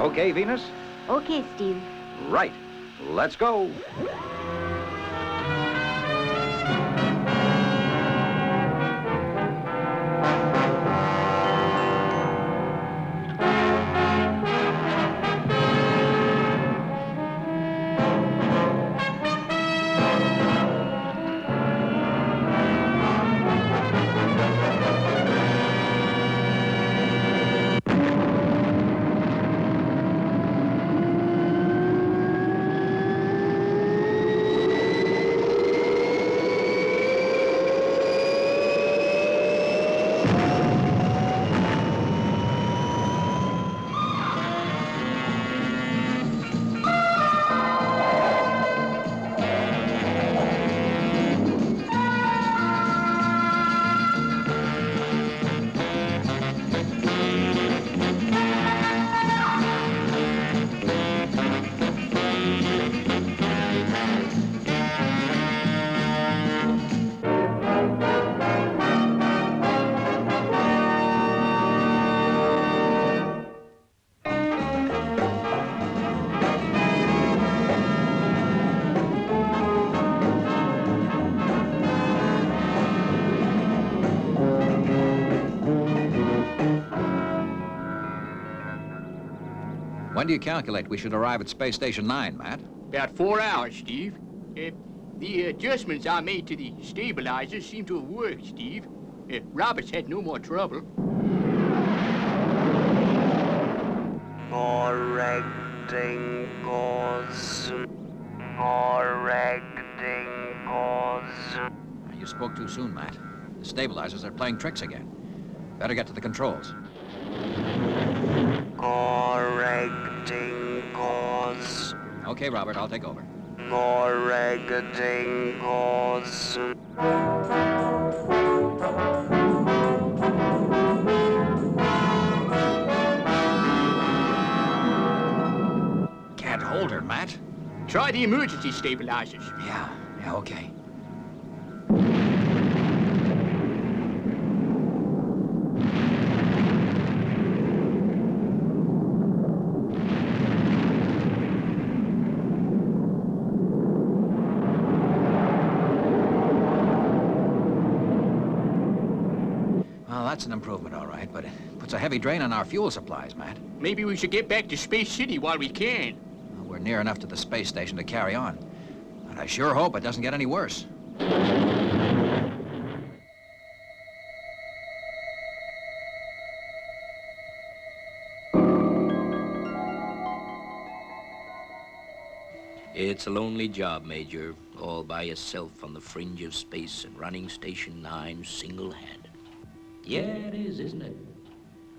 Okay, Venus? Okay, Steve. Right. Let's go. When do you calculate we should arrive at Space Station 9, Matt? About 4 hours, Steve. The adjustments I made to the stabilizers seem to have worked, Steve. Roberts had no more trouble. Correcting course. Correcting course. You spoke too soon, Matt. The stabilizers are playing tricks again. Better get to the controls. Correcting course. Okay, Robert, I'll take over. Correcting course. Can't hold her, Matt. Try the emergency stabilizers. Yeah, okay. Well, that's an improvement, all right, but it puts a heavy drain on our fuel supplies, Matt. Maybe we should get back to Space City while we can. Well, we're near enough to the space station to carry on. But I sure hope it doesn't get any worse. It's a lonely job, Major, all by yourself on the fringe of space and running Station 9 single-handed. Yeah, it is, isn't it?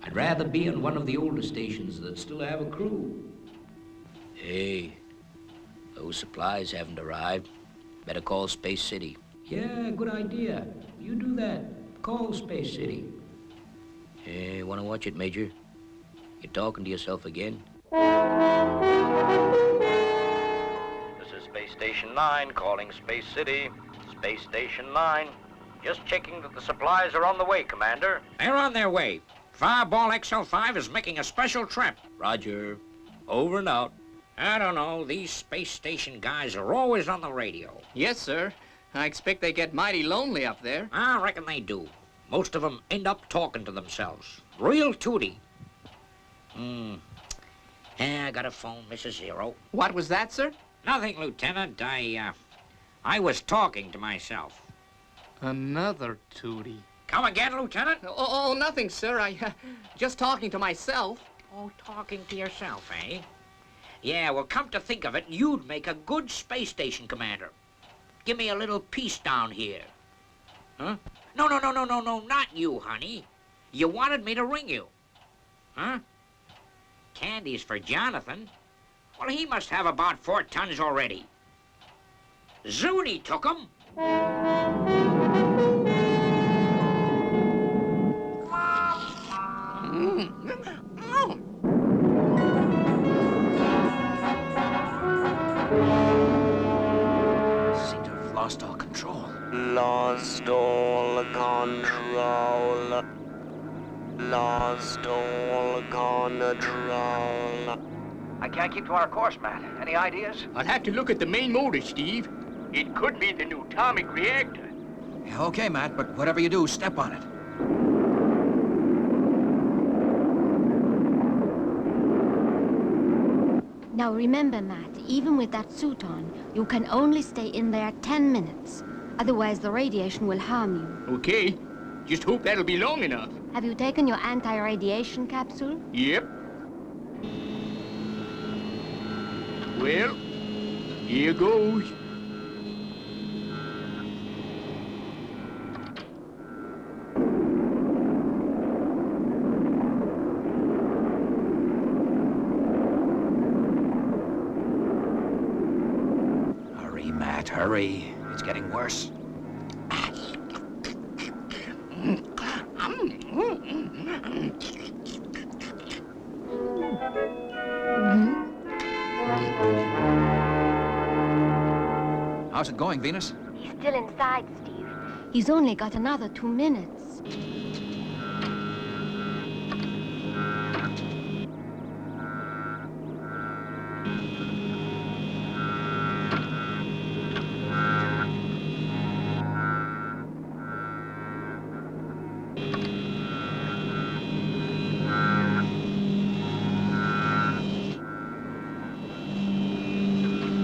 I'd rather be on one of the older stations that still have a crew. Hey, those supplies haven't arrived. Better call Space City. Yeah, good idea. You do that. Call Space City. Hey, wanna watch it, Major? You're talking to yourself again? This is Space Station 9 calling Space City. Space Station 9. Just checking that the supplies are on the way, Commander. They're on their way. Fireball XL5 is making a special trip. Roger. Over and out. I don't know. These space station guys are always on the radio. Yes, sir. I expect they get mighty lonely up there. I reckon they do. Most of them end up talking to themselves. Real tooty. I gotta phone Mrs. Zero. What was that, sir? Nothing, Lieutenant. I was talking to myself. Another tootie. Come again, Lieutenant? Oh, nothing, sir. Just talking to myself. Oh, talking to yourself, eh? Yeah, well, come to think of it, you'd make a good space station commander. Give me a little piece down here. Huh? No, not you, honey. You wanted me to ring you. Huh? Candies for Jonathan. Well, he must have about 4 tons already. Zuni took 'em. Seem to have lost all control. Lost all control. Lost all control. I can't keep to our course, Matt. Any ideas? I'll have to look at the main motor, Steve. It could be the new atomic reactor. Yeah, okay, Matt, but whatever you do, step on it. Now remember, Matt, even with that suit on, you can only stay in there 10 minutes. Otherwise, the radiation will harm you. Okay. Just hope that'll be long enough. Have you taken your anti-radiation capsule? Yep. Well, here goes. Hurry, Matt, hurry. It's getting worse. How's it going, Venus? He's still inside, Steve. He's only got another 2 minutes.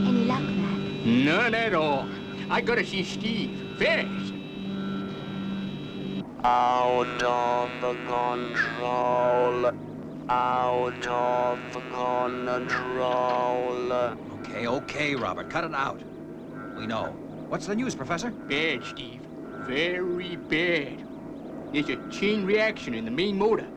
Any luck, Matt? None at all. I gotta see Steve. Fast. Out of control. Out of control. Okay, Robert, cut it out. We know. What's the news, Professor? Bad, Steve. Very bad. There's a chain reaction in the main motor.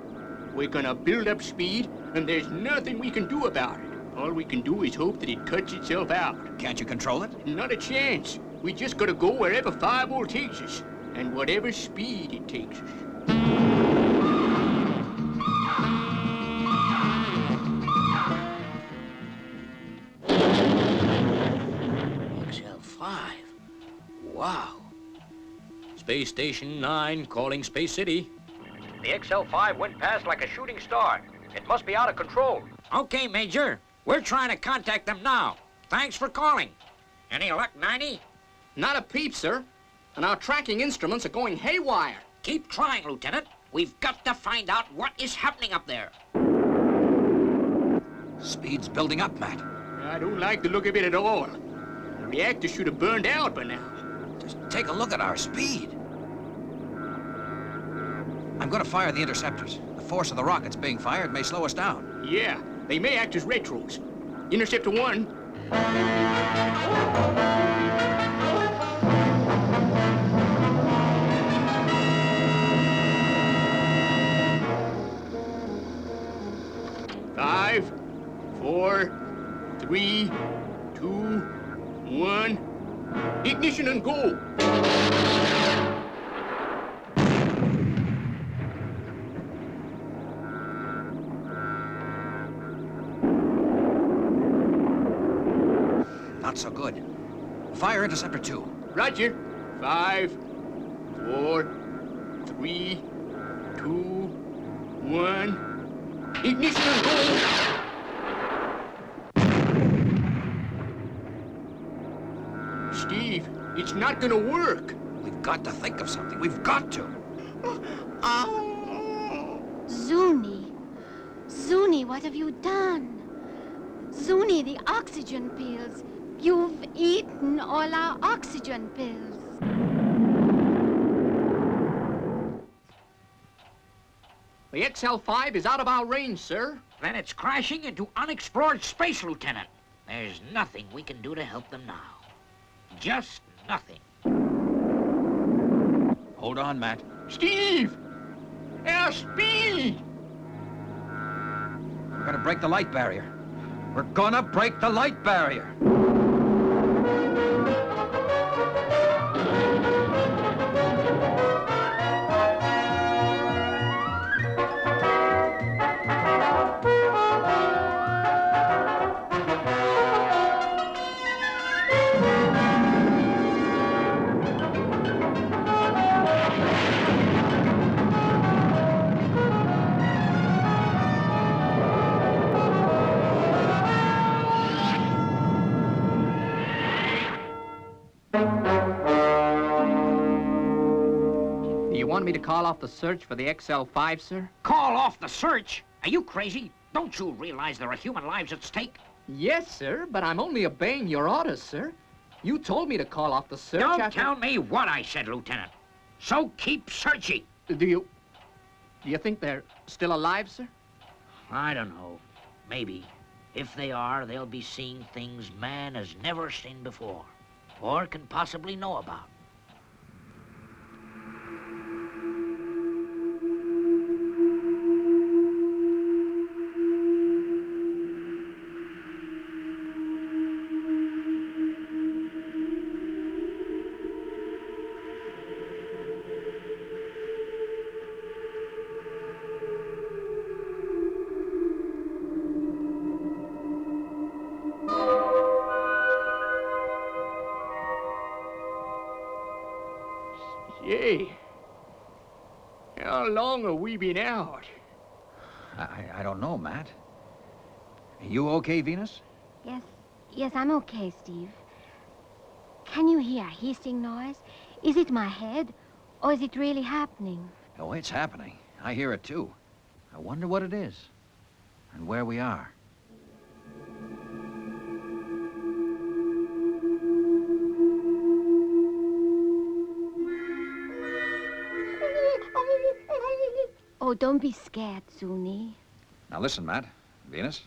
We're gonna build up speed, and there's nothing we can do about it. All we can do is hope that it cuts itself out. Can't you control it? Not a chance. We just gotta go wherever 5-volt takes us, and whatever speed it takes us. XL5. Wow. Space Station 9 calling Space City. The XL5 went past like a shooting star. It must be out of control. Okay, Major. We're trying to contact them now. Thanks for calling. Any luck, 90? Not a peep, sir. And our tracking instruments are going haywire. Keep trying, Lieutenant. We've got to find out what is happening up there. Speed's building up, Matt. I don't like the look of it at all. The reactor should have burned out by now. Just take a look at our speed. I'm going to fire the interceptors. The force of the rockets being fired may slow us down. Yeah, they may act as retros. Interceptor 1. Five, 4, 3, 2, 1. Ignition and go! Not so good. Fire interceptor 2. Roger. 5, 4, 3, 2, 1. Ignition and go! Steve, it's not gonna work. We've got to think of something. We've got to. Zuni. Zuni, what have you done? Zuni, the oxygen pills. You've eaten all our oxygen pills. The XL5 is out of our range, sir. Then it's crashing into unexplored space, Lieutenant. There's nothing we can do to help them now. Just nothing. Hold on, Matt. Steve! Our speed! We're going to break the light barrier. We're going to break the light barrier. Do you want me to call off the search for the XL5, sir? Call off the search? Are you crazy? Don't you realize there are human lives at stake? Yes, sir, but I'm only obeying your orders, sir. You told me to call off the search Don't after... tell me what I said, Lieutenant. So keep searching. Do you think they're still alive, sir? I don't know. Maybe. If they are, they'll be seeing things man has never seen before, or can possibly know about. Say, how long have we been out? I don't know, Matt. You okay, Venus? Yes, I'm okay, Steve. Can you hear a hissing noise? Is it my head, or is it really happening? Oh, it's happening. I hear it, too. I wonder what it is, and where we are. Oh, don't be scared, Zuni. Now listen, Matt, Venus.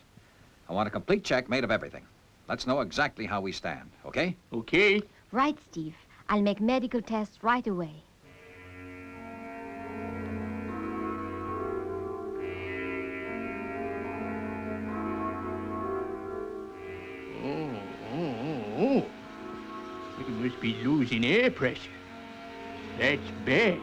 I want a complete check made of everything. Let's know exactly how we stand, okay? Okay. Right, Steve. I'll make medical tests right away. Oh. We must be losing air pressure. That's bad.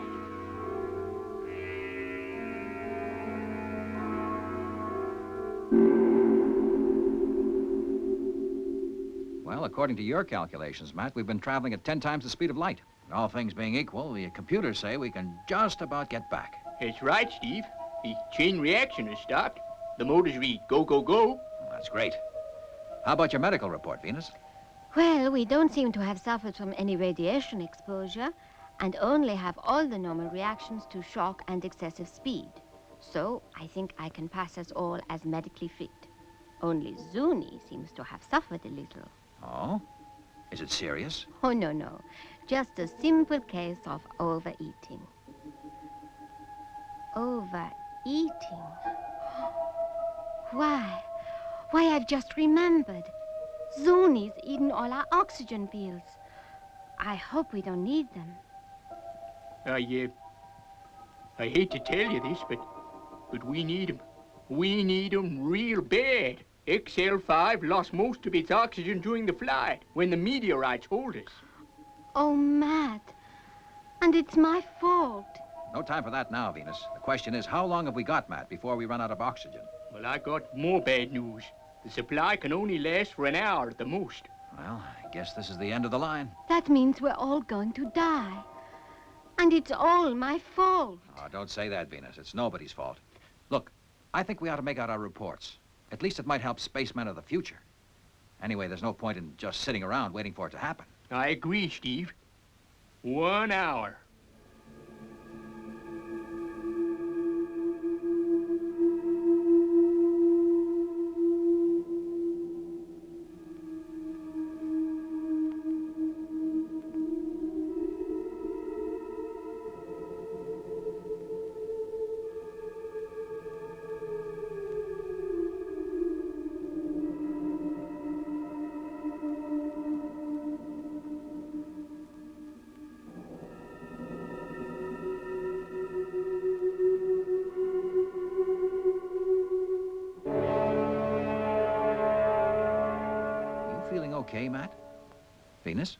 Well, according to your calculations, Matt, we've been traveling at 10 times the speed of light. All things being equal, the computers say we can just about get back. That's right, Steve. The chain reaction has stopped. The motors read go, go, go. Well, that's great. How about your medical report, Venus? Well, we don't seem to have suffered from any radiation exposure and only have all the normal reactions to shock and excessive speed. So I think I can pass us all as medically fit. Only Zuni seems to have suffered a little. Oh? Is it serious? Oh, no. Just a simple case of overeating. Overeating? Why, I've just remembered. Zuni's eaten all our oxygen pills. I hope we don't need them. I hate to tell you this, but we need them. We need them real bad. XL5 lost most of its oxygen during the flight when the meteorites hold us. Oh, Matt. And it's my fault. No time for that now, Venus. The question is, how long have we got, Matt, before we run out of oxygen? Well, I got more bad news. The supply can only last for an hour at the most. Well, I guess this is the end of the line. That means we're all going to die. And it's all my fault. Oh, don't say that, Venus. It's nobody's fault. Look, I think we ought to make out our reports. At least it might help spacemen of the future. Anyway, there's no point in just sitting around waiting for it to happen. I agree, Steve. 1 hour. Feeling okay, Matt? Venus?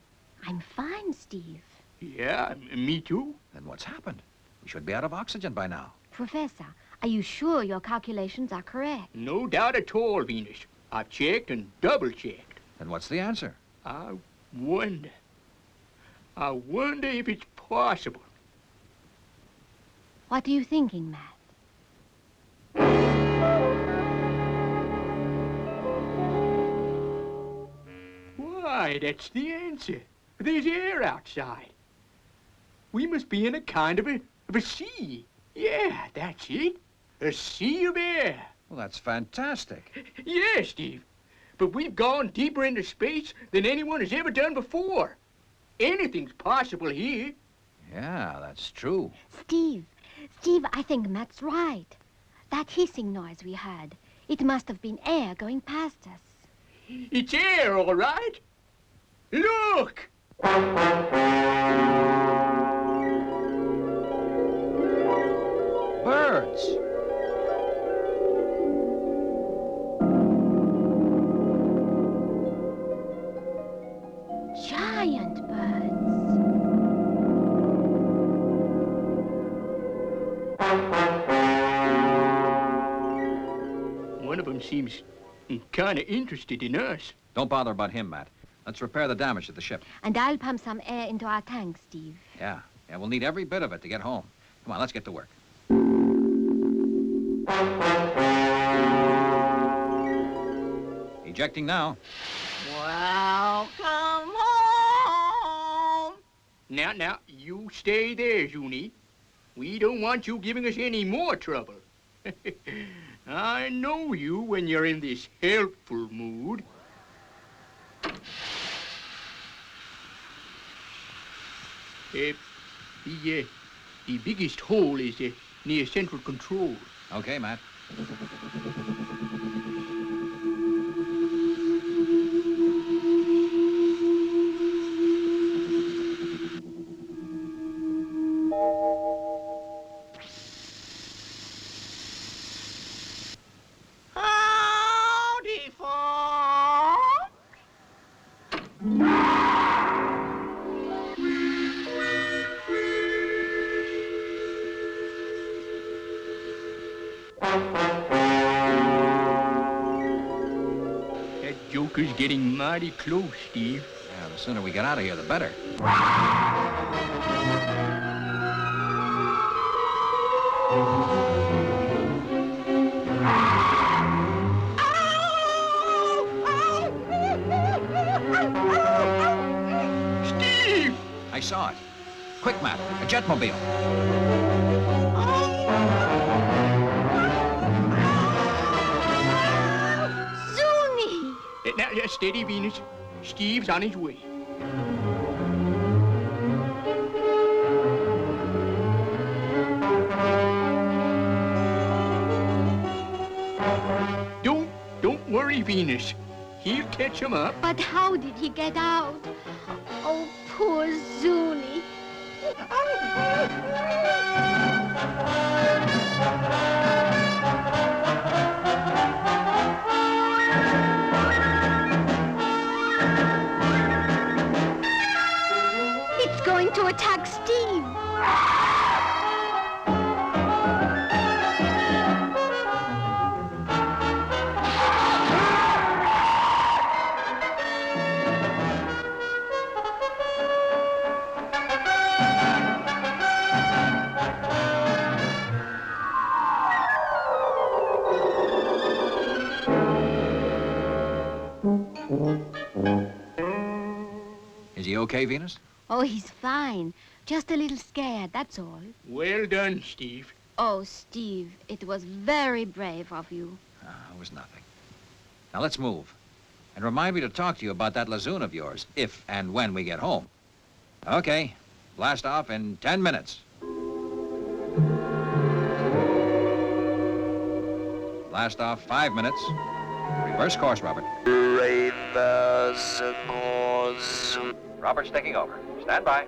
I'm fine, Steve. Yeah, me too. Then what's happened? We should be out of oxygen by now. Professor, are you sure your calculations are correct? No doubt at all, Venus. I've checked and double-checked. Then what's the answer? I wonder if it's possible. What are you thinking, Matt? Why, that's the answer. There's air outside. We must be in a kind of a sea. Yeah, that's it. A sea of air. Well, that's fantastic. Yeah, Steve. But we've gone deeper into space than anyone has ever done before. Anything's possible here. Yeah, that's true. Steve, I think Matt's right. That hissing noise we heard, it must have been air going past us. It's air, all right. Look! Birds. Giant birds. One of them seems kind of interested in us. Don't bother about him, Matt. Let's repair the damage to the ship. And I'll pump some air into our tank, Steve. Yeah, we'll need every bit of it to get home. Come on, let's get to work. Ejecting now. Welcome home. Now, you stay there, Zuni. We don't want you giving us any more trouble. I know you when you're in this helpful mood. The biggest hole is near central control. Okay, Matt. Howdy, folks. That joker's getting mighty close, Steve. Yeah, the sooner we get out of here, the better. Steve! I saw it. Quick, Matt, a jetmobile. Zuni! Now, steady, Venus. Steve's on his way. Don't worry, Venus. He'll catch him up. But how did he get out? Oh, poor Zuni. It's going to attack Steve. Is he okay, Venus? Oh, he's fine. Just a little scared, that's all. Well done, Steve. Oh, Steve, it was very brave of you. It was nothing. Now let's move. And remind me to talk to you about that Lazoon of yours, if and when we get home. Okay, blast off in 10 minutes. Blast off 5 minutes. Reverse course, Robert. Reverse course. Robert's taking over. Stand by.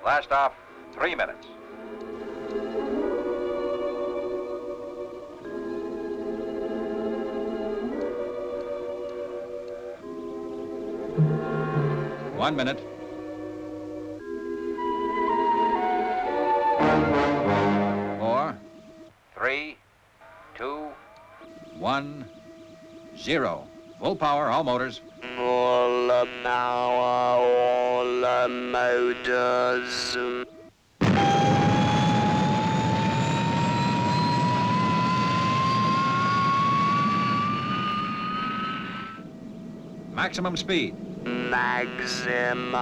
Blast off 3 minutes. One minute. Four, 3, 2, 1, 0. Full power, all motors. All power, all motors. Maximum speed. Maximum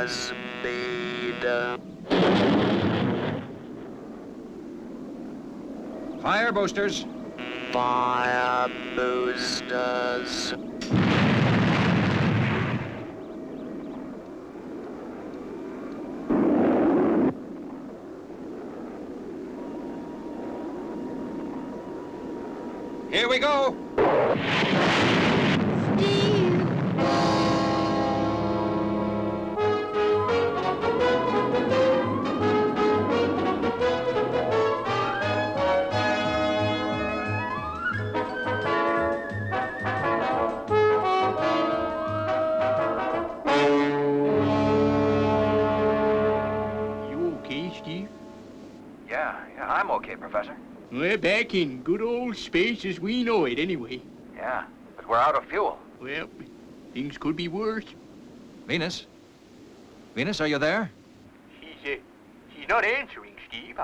speed. Fire boosters. Fire boosters. Here we go. Steve! You okay, Steve? Yeah, I'm okay, Professor. We're back in good old space as we know it, anyway. Yeah, but we're out of fuel. Well, things could be worse. Venus? Venus, are you there? She's not answering, Steve.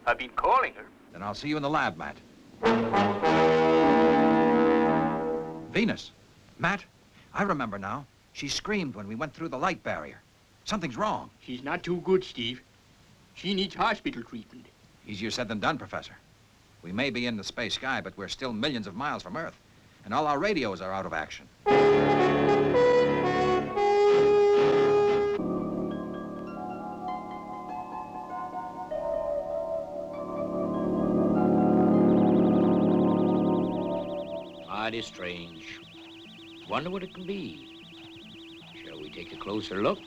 I've been calling her. Then I'll see you in the lab, Matt. Venus? Matt? I remember now. She screamed when we went through the light barrier. Something's wrong. She's not too good, Steve. She needs hospital treatment. Easier said than done, Professor. We may be in the space sky, but we're still millions of miles from Earth. And all our radios are out of action. Mighty strange. Wonder what it can be. Shall we take a closer look?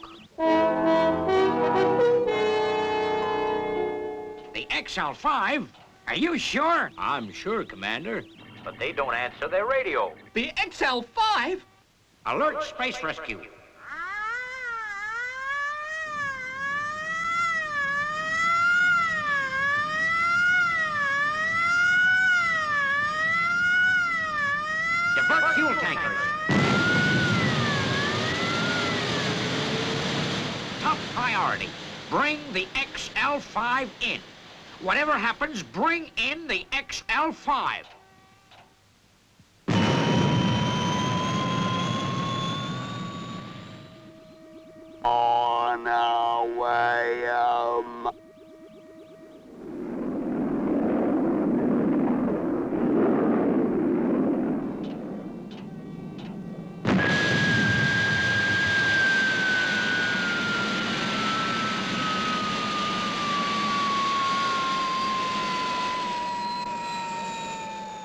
The XL5? Are you sure? I'm sure, Commander. But they don't answer their radio. The XL5? Alert Space Rescue. Divert fuel tankers. Top priority. Bring the XL5 in. Whatever happens, bring in the XL5. On our way home.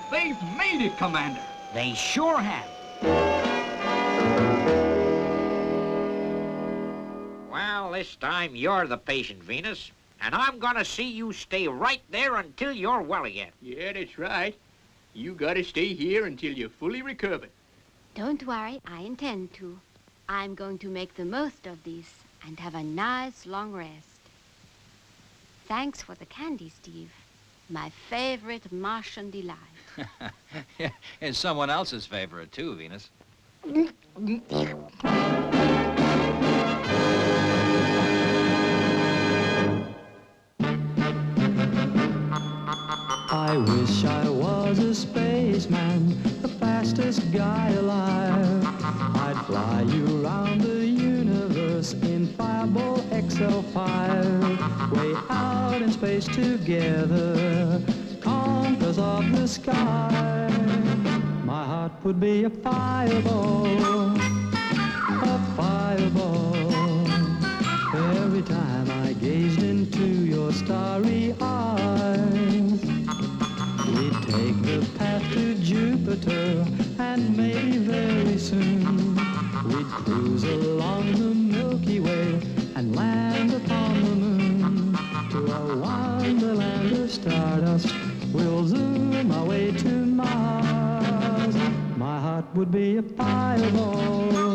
They've made it, Commander. They sure have. Well, this time you're the patient, Venus. And I'm gonna see you stay right there until you're well again. Yeah, that's right. You gotta stay here until you're fully recovered. Don't worry, I intend to. I'm going to make the most of this and have a nice long rest. Thanks for the candy, Steve. My favorite Martian delight. Yeah, it's someone else's favorite, too, Venus. I wish I was a spaceman, the fastest guy alive. I'd fly you around the universe in Fireball XL5. Way out in space together, conquerors of the sky. My heart would be a fireball, a fireball. Every time I gazed into your starry eyes, we'd take the path to Jupiter, and maybe very soon we'd cruise along the Milky Way and land upon the moon. To a wonderland of stardust, we'll zoom our way to Mars. My heart would be a fireball,